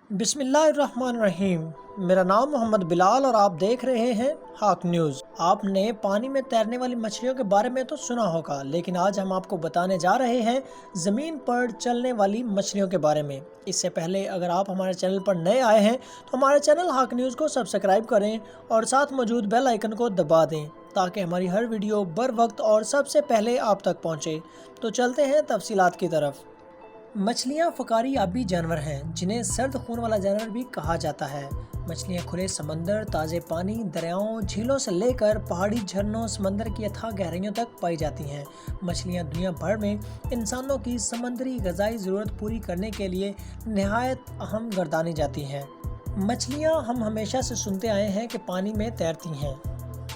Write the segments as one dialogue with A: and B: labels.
A: بسم اللہ الرحمن الرحیم۔ میرا نام محمد بلال اور آپ دیکھ رہے ہیں ہاک نیوز۔ آپ نے پانی میں تیرنے والی مچھلیوں کے بارے میں تو سنا ہوگا، لیکن آج ہم آپ کو بتانے جا رہے ہیں زمین پر چلنے والی مچھلیوں کے بارے میں۔ اس سے پہلے اگر آپ ہمارے چینل پر نئے آئے ہیں تو ہمارے چینل ہاک نیوز کو سبسکرائب کریں اور ساتھ موجود بیل آئیکن کو دبا دیں تاکہ ہماری ہر ویڈیو بر وقت اور سب سے پہلے آپ تک پہنچے۔ تو چلتے ہیں تفصیلات کی طرف۔ مچھلیاں فقاری آبی جانور ہیں جنہیں سرد خون والا جانور بھی کہا جاتا ہے۔ مچھلیاں کھلے سمندر، تازے پانی، دریاؤں، جھیلوں سے لے کر پہاڑی جھرنوں، سمندر کی اتھاہ گہرائیوں تک پائی جاتی ہیں۔ مچھلیاں دنیا بھر میں انسانوں کی سمندری غذائی ضرورت پوری کرنے کے لیے نہایت اہم گردانی جاتی ہیں۔ مچھلیاں ہم ہمیشہ سے سنتے آئے ہیں کہ پانی میں تیرتی ہیں،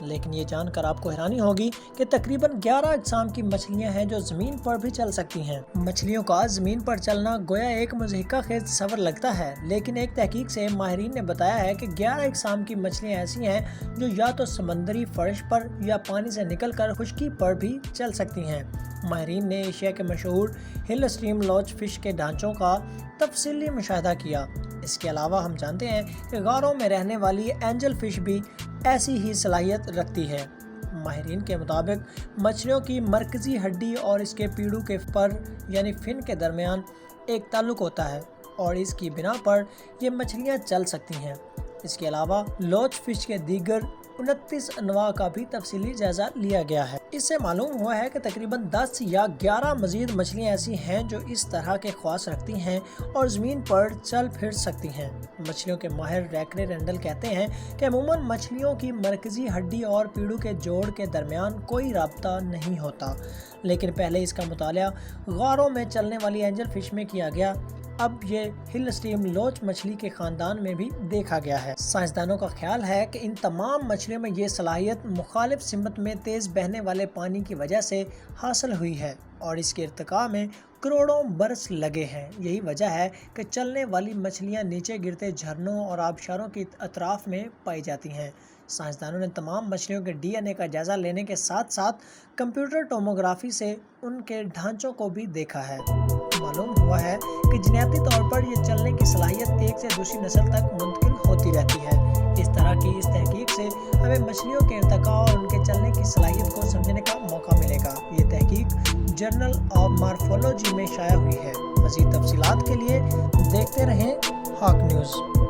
A: لیکن یہ جان کر آپ کو حیرانی ہوگی کہ تقریباً 11 اقسام کی مچھلیاں ہیں جو زمین پر بھی چل سکتی ہیں۔ مچھلیوں کا زمین پر چلنا گویا ایک مضحکہ خیز تصور لگتا ہے، لیکن ایک تحقیق سے ماہرین نے بتایا ہے کہ 11 اقسام کی مچھلیاں ایسی ہیں جو یا تو سمندری فرش پر یا پانی سے نکل کر خشکی پر بھی چل سکتی ہیں۔ ماہرین نے ایشیا کے مشہور ہل اسٹریم لوچ فش کے ڈھانچوں کا تفصیلی مشاہدہ کیا۔ اس کے علاوہ ہم جانتے ہیں کہ غاروں میں رہنے والی اینجل فش بھی ایسی ہی صلاحیت رکھتی ہے۔ ماہرین کے مطابق مچھلیوں کی مرکزی ہڈی اور اس کے پیڑوں کے پر یعنی فن کے درمیان ایک تعلق ہوتا ہے اور اس کی بنا پر یہ مچھلیاں چل سکتی ہیں۔ اس کے علاوہ لوچ فش کے دیگر 29 انواع کا بھی تفصیلی جائزہ لیا گیا ہے۔ اس سے معلوم ہوا ہے کہ تقریباً 10 یا 11 مزید مچھلیاں ایسی ہیں جو اس طرح کے خواص رکھتی ہیں اور زمین پر چل پھر سکتی ہیں۔ مچھلیوں کے ماہر ریکرے رینڈل کہتے ہیں کہ عموماً مچھلیوں کی مرکزی ہڈی اور پیڑوں کے جوڑ کے درمیان کوئی رابطہ نہیں ہوتا، لیکن پہلے اس کا مطالعہ غاروں میں چلنے والی اینجل فش میں کیا گیا۔ اب یہ ہل اسٹریم لوچ مچھلی کے خاندان میں بھی دیکھا گیا ہے۔ سائنسدانوں کا خیال ہے کہ ان تمام مچھلیوں میں یہ صلاحیت مخالف سمت میں تیز بہنے والے پانی کی وجہ سے حاصل ہوئی ہے اور اس کے ارتقاء میں کروڑوں برس لگے ہیں۔ یہی وجہ ہے کہ چلنے والی مچھلیاں نیچے گرتے جھرنوں اور آبشاروں کے اطراف میں پائی جاتی ہیں۔ سائنسدانوں نے تمام مچھلیوں کے ڈی این اے کا جائزہ لینے کے ساتھ ساتھ کمپیوٹر ٹوموگرافی سے ان کے ڈھانچوں کو بھی دیکھا ہے۔ معلوم ہوا ہے کہ جینیاتی طور پر یہ چلنے کی صلاحیت ایک سے دوسری نسل تک منتقل ہوتی رہتی ہے۔ اس طرح کی اس تحقیق سے ہمیں مچھلیوں کے ارتقاء اور ان کے چلنے کی صلاحیت کو سمجھنے کا موقع ملے گا۔ یہ تحقیق جرنل آف مارفولوجی میں شائع ہوئی ہے۔ مزید تفصیلات کے لیے دیکھتے رہیں ہاک نیوز۔